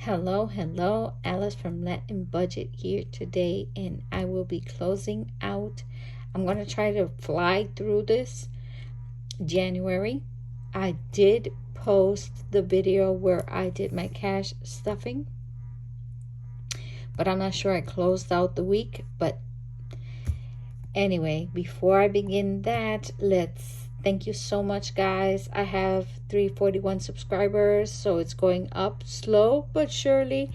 Hello, Alice from Latin Budget here today, and I will be closing out. I'm going to try to fly through this January. I did post the video where I did my cash stuffing, but I'm not sure I closed out the week. But anyway, before I begin that, thank you so much, guys. I have 341 subscribers, so it's going up slow but surely.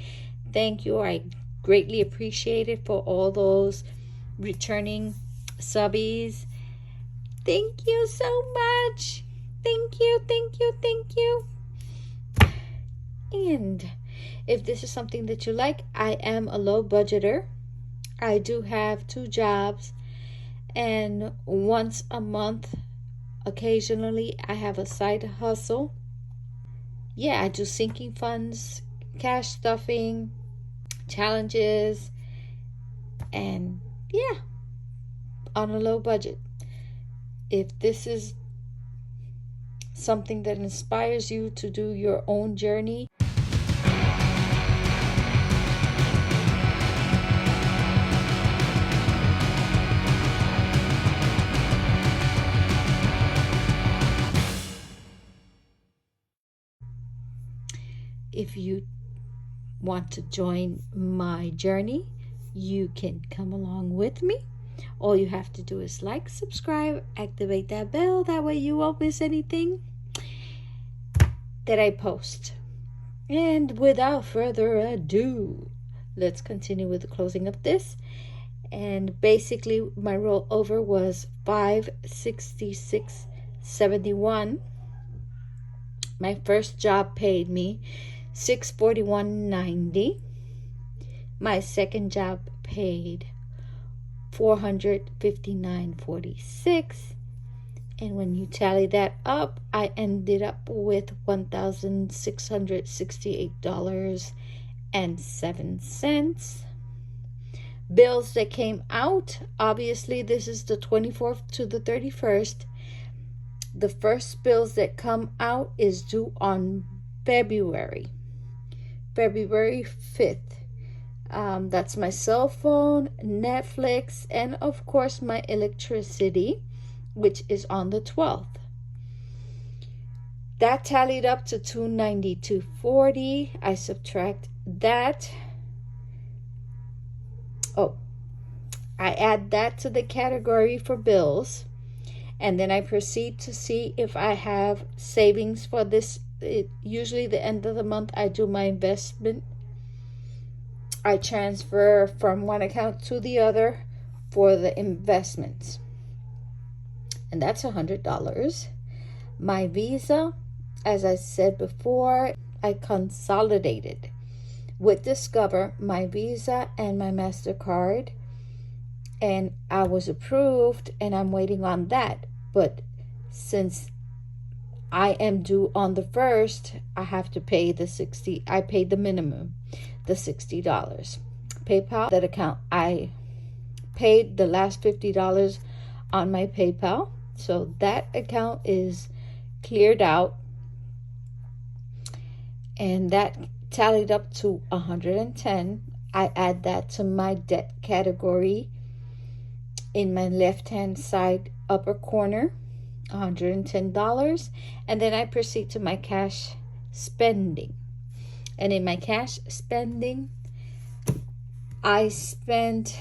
Thank you. I greatly appreciate it for all those returning subbies. Thank you so much. Thank you. And if this is something that you like, I am a low budgeter. I do have 2 jobs, and once a month, occasionally, I have a side hustle. Yeah, I do sinking funds, cash stuffing, challenges, and yeah, on a low budget. If this is something that inspires you to do your own journey, if you want to join my journey, you can come along with me. All you have to do is like, subscribe, activate that bell. That way you won't miss anything that I post. And without further ado, let's continue with the closing of this. And basically my rollover was $566.71. My first job paid me $641.90. My second job paid $459.46. And when you tally that up, I ended up with $1,668.07. Bills that came out, obviously this is the 24th to the 31st. The first bills that come out is due on February 5th. That's my cell phone, Netflix, and of course my electricity, which is on the 12th. That tallied up to $292.40. I subtract that. I add that to the category for bills, and then I proceed to see if I have savings for this. Usually the end of the month I do my investment. I transfer from one account to the other for the investments, and that's $100. My Visa, as I said before, I consolidated with Discover my Visa and my MasterCard, and I was approved, and I'm waiting on that. But since I am due on the 1st, I have to pay the $60. I paid the minimum, the $60. PayPal, that account, I paid the last $50 on my PayPal, so that account is cleared out, and that tallied up to $110. I add that to my debt category in my left hand side upper corner, $110, and then I proceed to my cash spending. And in my cash spending, I spent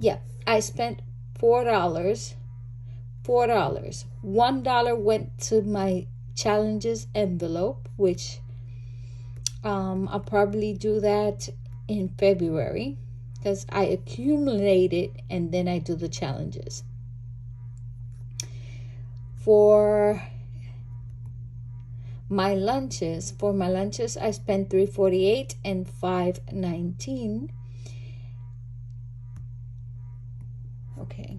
$4. $1 went to my challenges envelope, which I'll probably do that in February, because I accumulate it and then I do the challenges. For my lunches, I spent $3.48 and $5.19. Okay,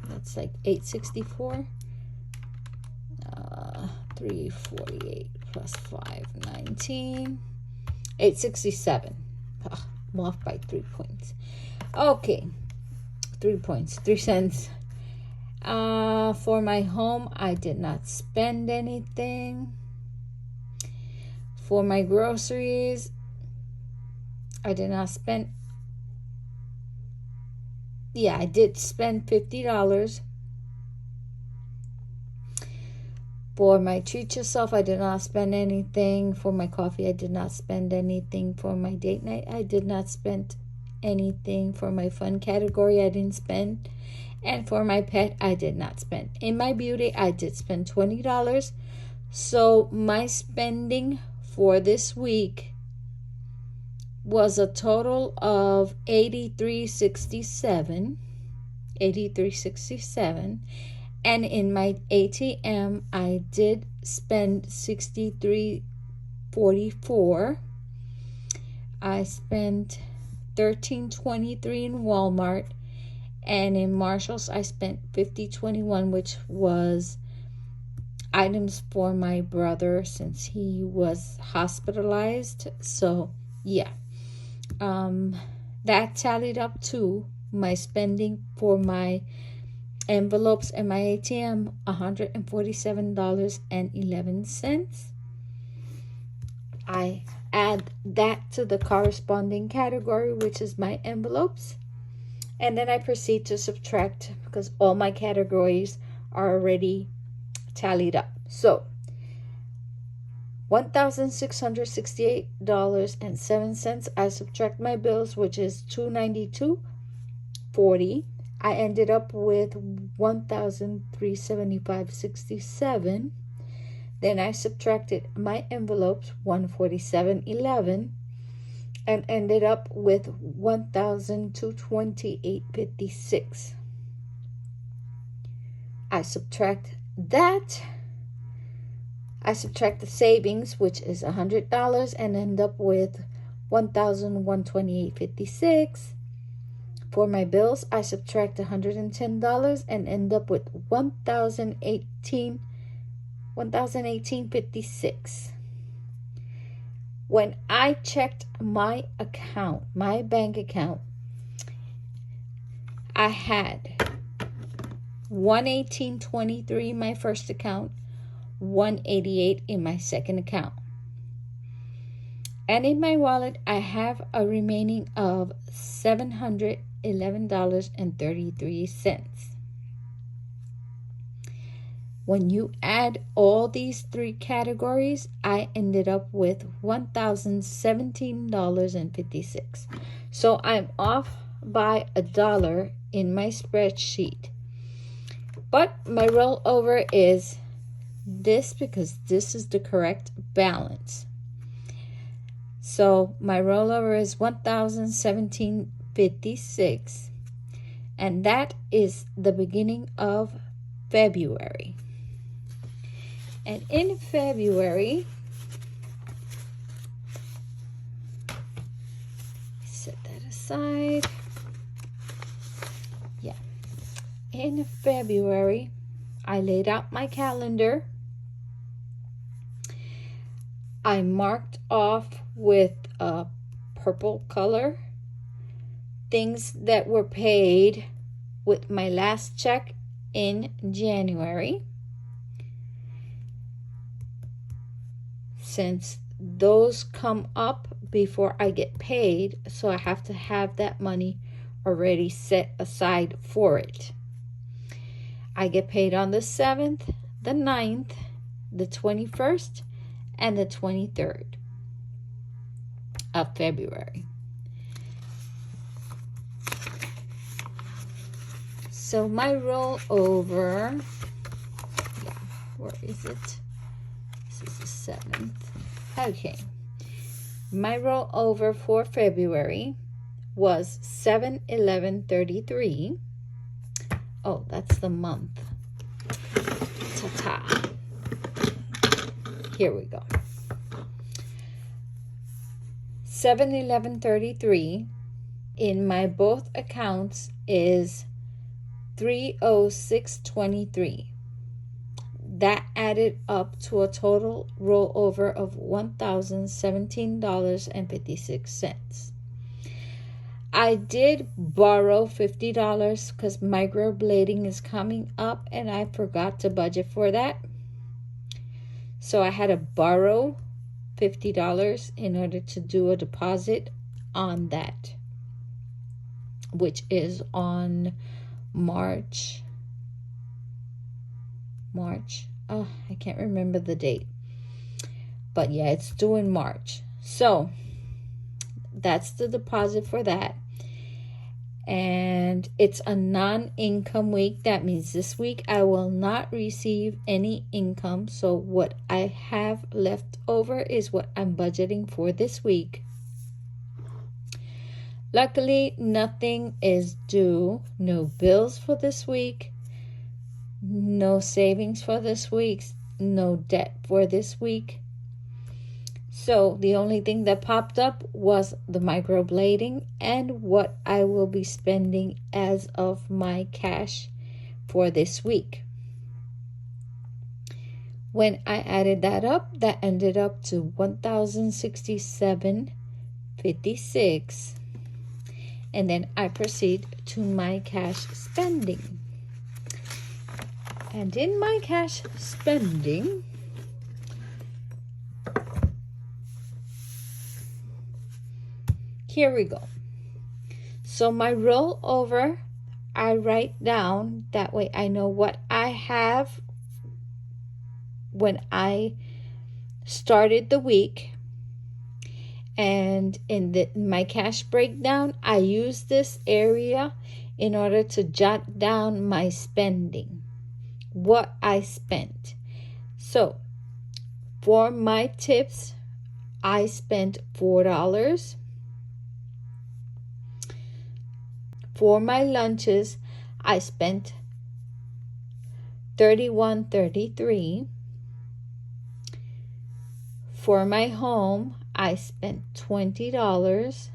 that's like $8.64. 348 plus 519, 867. I'm off by 3 points. Okay, 3 points, 3 cents. For my home, I did not spend anything. For my groceries, I did not spend. Yeah, I did spend $50. For my treat yourself, I did not spend anything. For my coffee, I did not spend anything. For my date night, I did not spend anything. For my fun category, I didn't spend. And for my pet, I did not spend. In my beauty, I did spend $20. So my spending for this week was a total of $83.67. And in my ATM, I did spend $63.44. I spent $13.23 in Walmart. And in Marshall's, I spent $50.21, which was items for my brother since he was hospitalized. So, yeah. That tallied up to my spending for my envelopes and my ATM, $147.11. I add that to the corresponding category, which is my envelopes. And then I proceed to subtract because all my categories are already tallied up. So $1,668.07. I subtract my bills, which is $292.40. I ended up with $1,375.67. Then I subtracted my envelopes, $147.11, and ended up with $1,228.56. I subtract that. I subtract the savings, which is $100, and end up with $1,128.56. For my bills, I subtract $110 and end up with $1,018.56. When I checked my account, my bank account, I had $118.23 in my first account, $188 in my second account. And in my wallet, I have a remaining of $711.33. When you add all these three categories, I ended up with $1,017.56. So I'm off by $1 in my spreadsheet. But my rollover is this because this is the correct balance. So my rollover is $1,017.56, and that is the beginning of February. And in February, set that aside. Yeah. In February, I laid out my calendar. I marked off with a purple color things that were paid with my last check in January. Since those come up before I get paid, so I have to have that money already set aside for it. I get paid on the 7th, the 9th, the 21st, and the 23rd of February. So my rollover, where is it? This is the 7th. Okay. My rollover for February was $711.33. Oh, that's the month. Ta-ta. Here we go. $711.33 in my both accounts is $306.23. That added up to a total rollover of $1,017.56. I did borrow $50 because microblading is coming up and I forgot to budget for that. So I had to borrow $50 in order to do a deposit on that, which is on March. Oh, I can't remember the date. But yeah, it's due in March. So that's the deposit for that. And it's a non-income week. That means this week I will not receive any income. So what I have left over is what I'm budgeting for this week. Luckily, nothing is due. No bills for this week. No savings for this week. No debt for this week. So the only thing that popped up was the microblading and what I will be spending as of my cash for this week. When I added that up, that ended up to $1,067.56. And then I proceed to my cash spending. And in my cash spending, here we go. So my rollover, I write down. That way I know what I have when I started the week. And in my cash breakdown, I use this area in order to jot down my spending, what I spent. So for my tips, I spent $4. For my lunches, I spent $31.33. For my home, I spent $20.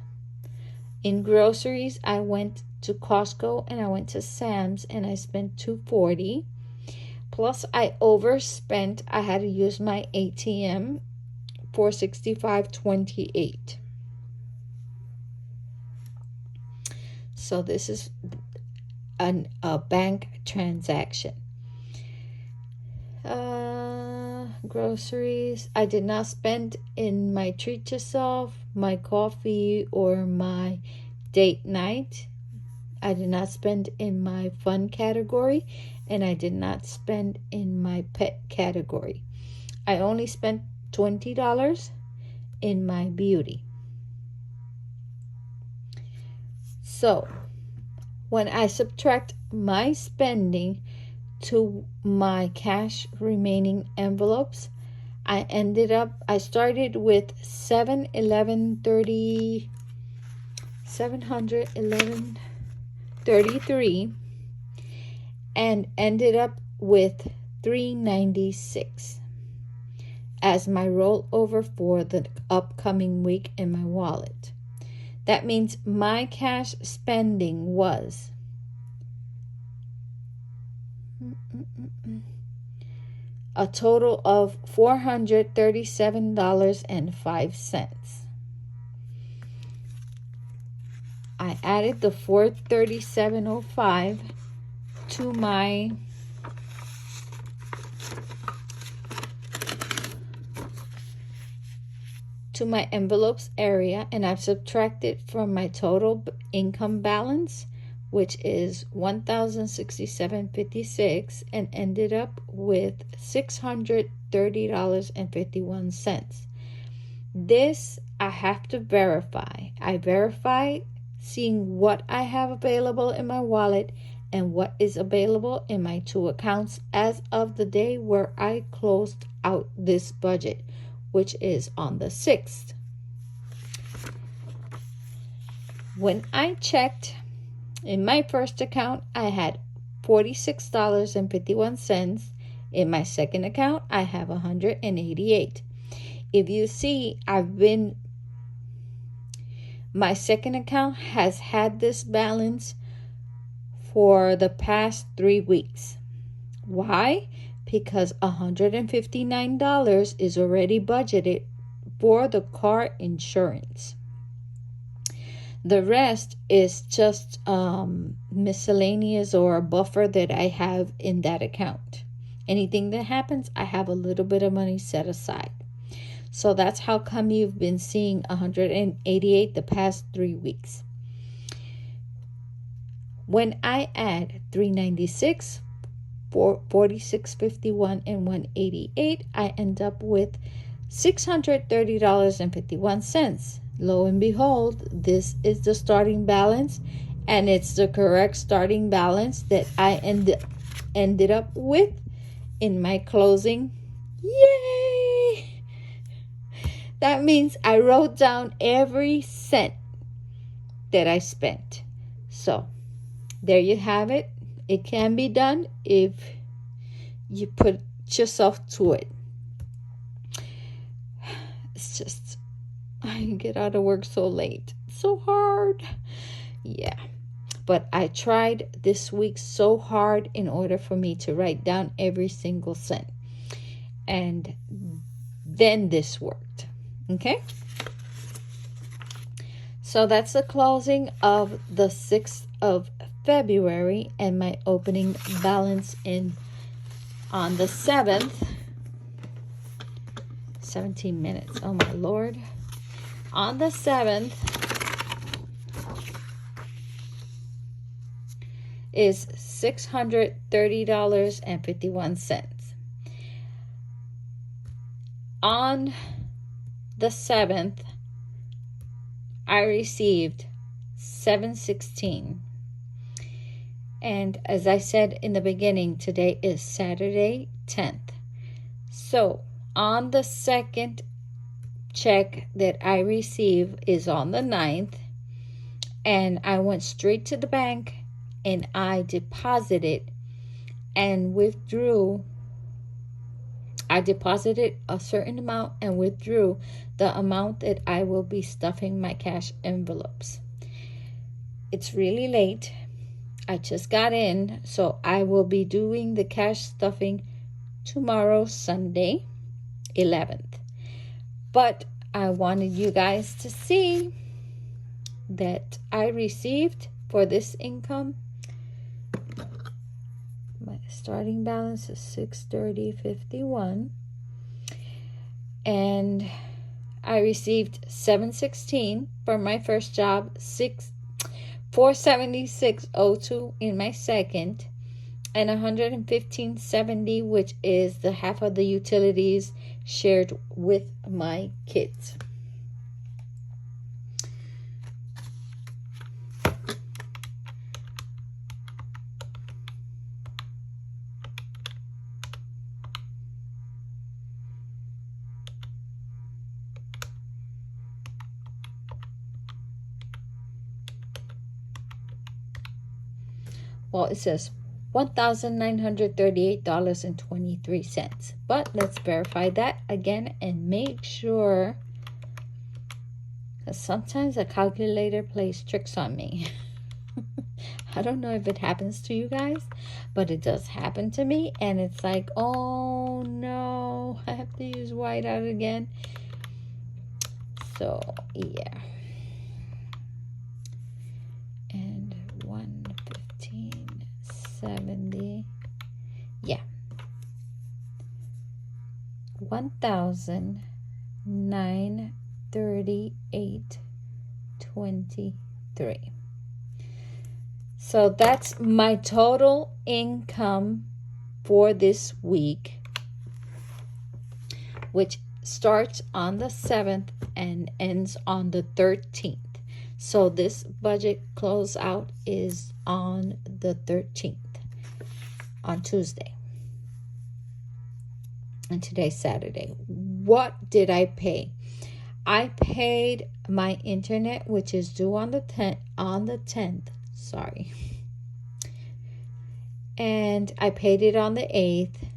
In groceries, I went to Costco and I went to Sam's and I spent $2.40. Plus, I overspent. I had to use my ATM for $65.28. So this is a bank transaction. Groceries. I did not spend in my treat yourself, my coffee, or my date night. I did not spend in my fun category, and I did not spend in my pet category. I only spent $20 in my beauty. So when I subtract my spending to my cash remaining envelopes, I started with $711.33 and ended up with $396 as my rollover for the upcoming week in my wallet. That means my cash spending was a total of $437.05. I added the $437.05 to my envelopes area, and I've subtracted from my total income balance, which is $1,067.56, and ended up with $630.51. This I have to verify. I verify seeing what I have available in my wallet and what is available in my two accounts as of the day where I closed out this budget, which is on the 6th. When I checked, in my first account, I had $46.51. In my second account, I have $188. If you see, my second account has had this balance for the past 3 weeks. Why? Because $159 is already budgeted for the car insurance. The rest is just miscellaneous or a buffer that I have in that account. Anything that happens, I have a little bit of money set aside. So that's how come you've been seeing 188 the past 3 weeks. When I add 396, 46.51, and 188, I end up with $630.51. Lo and behold, this is the starting balance, and it's the correct starting balance that I ended up with in my closing. Yay! That means I wrote down every cent that I spent. So there you have it. It can be done if you put yourself to it. It's just, I get out of work so late. So hard. Yeah. But I tried this week so hard in order for me to write down every single cent. And then this worked. Okay? So that's the closing of the 6th of February and my opening balance on the 7th. 17 minutes. Oh my Lord. On the 7th is $630.51. On the 7th, I received 716. And as I said in the beginning, today is Saturday 10th. So on the second check that I receive is on the 9th. And I went straight to the bank and I deposited and withdrew. I deposited a certain amount and withdrew the amount that I will be stuffing my cash envelopes. It's really late. I just got in, so I will be doing the cash stuffing tomorrow, Sunday, 11th. But I wanted you guys to see that I received for this income. My starting balance is $630.51, and I received $716 for my first job, $476.02 in my second, and $115.70, which is the half of the utilities shared with my kids. Well, it says $1,938.23. But let's verify that again and make sure, because sometimes a calculator plays tricks on me. I don't know if it happens to you guys, but it does happen to me. And it's like, oh no, I have to use whiteout again. So, yeah. And 115.70. Yeah. $1,938.23. So that's my total income for this week, which starts on the 7th and ends on the 13th. So this budget closeout is on the 13th, on Tuesday. And today's Saturday. What did I pay? I paid my internet, which is due on the 10th. Sorry. And I paid it on the 8th.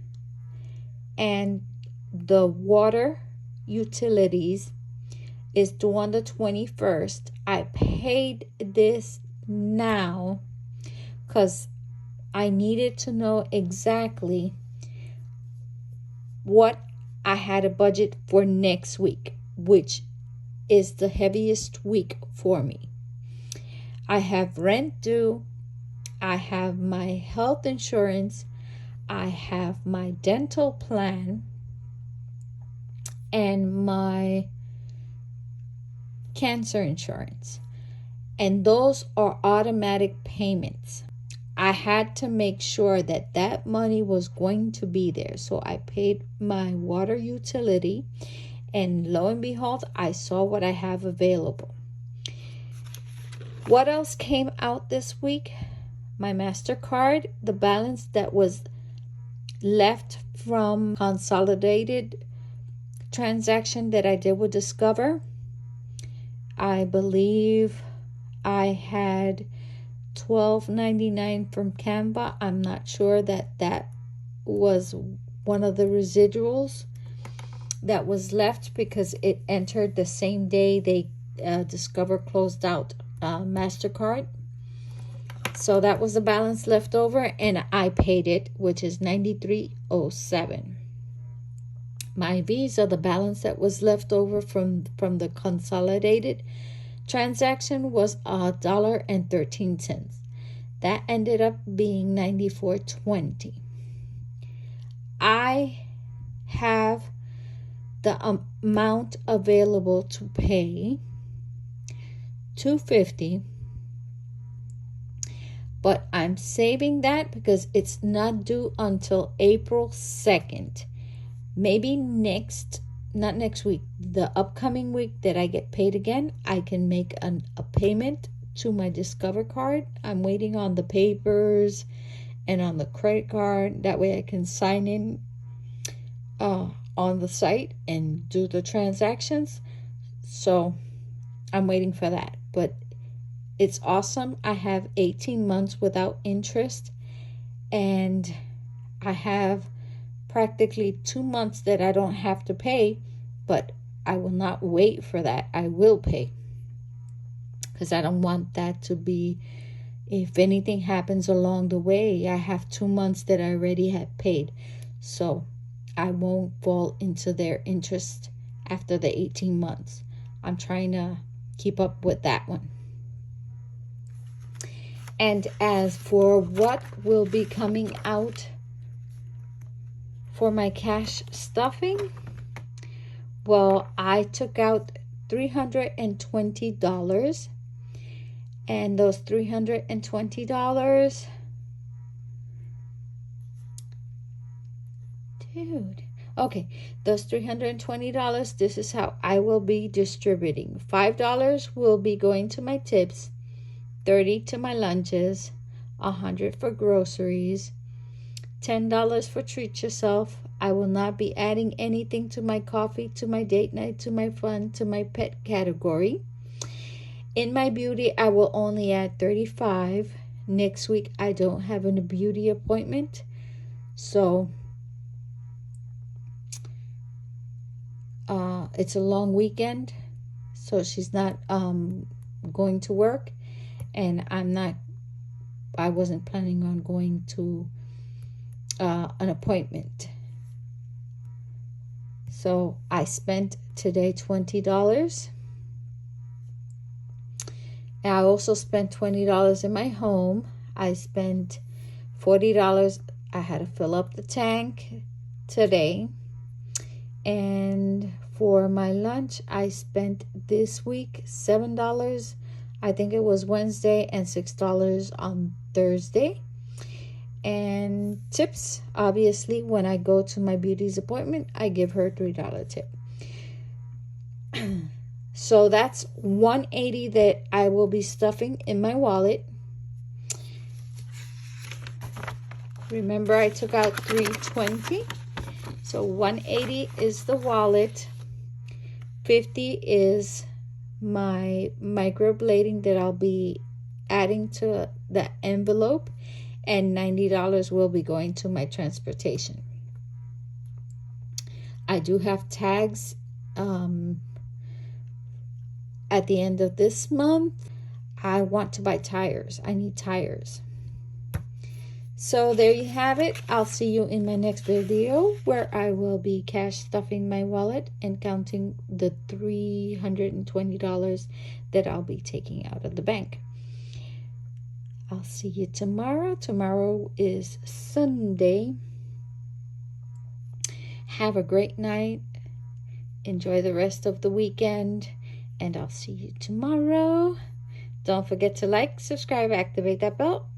And the water utilities is due on the 21st. I paid this now because I needed to know exactly what I had a budget for next week, which is the heaviest week for me. I have rent due, I have my health insurance, I have my dental plan, and my cancer insurance. And those are automatic payments. I had to make sure that that money was going to be there. So I paid my water utility, and lo and behold, I saw what I have available. What else came out this week? My MasterCard, the balance that was left from consolidated transaction that I did with Discover. I believe I had $12.99 from Canva. I'm not sure that was one of the residuals that was left, because it entered the same day they Discover closed out MasterCard. So that was the balance left over, and I paid it, which is $93.07. My Visa, the balance that was left over from the consolidated transaction was $1.13. That ended up being $94.20. I have the amount available to pay $250, but I'm saving that because it's not due until April 2nd. Maybe not next week, the upcoming week that I get paid again, I can make a payment to my Discover card. I'm waiting on the papers and on the credit card. That way I can sign in on the site and do the transactions. So I'm waiting for that. But it's awesome. I have 18 months without interest, and I have practically 2 months that I don't have to pay, but I will not wait for that. I will pay, because I don't want that to be, if anything happens along the way, I have 2 months that I already had paid. So I won't fall into their interest after the 18 months. I'm trying to keep up with that one. And as for what will be coming out for my cash stuffing, well, I took out $320, and those $320, okay, those $320, this is how I will be distributing. $5 will be going to my tips, $30 to my lunches, $100 for groceries, $10 for treat yourself. I will not be adding anything to my coffee, to my date night, to my fun, to my pet category. In my beauty, I will only add $35. Next week, I don't have a beauty appointment, so it's a long weekend, so she's not going to work, and I wasn't planning on going to an appointment. So I spent today $20. And I also spent $20 in my home. I spent $40. I had to fill up the tank today. And for my lunch, I spent this week $7. I think it was Wednesday, and $6 on Thursday. And tips, obviously, when I go to my beauty's appointment, I give her a $3 tip. So that's $180 that I will be stuffing in my wallet. Remember, I took out $320. So $180 is the wallet. $50 is my microblading that I'll be adding to the envelope, and $90 will be going to my transportation. I do have tags at the end of this month. I want to buy tires. I need tires. So there you have it. I'll see you in my next video, where I will be cash stuffing my wallet and counting the $320 that I'll be taking out of the bank. I'll see you tomorrow. Tomorrow is Sunday. Have a great night. Enjoy the rest of the weekend. And I'll see you tomorrow. Don't forget to like, subscribe, activate that bell.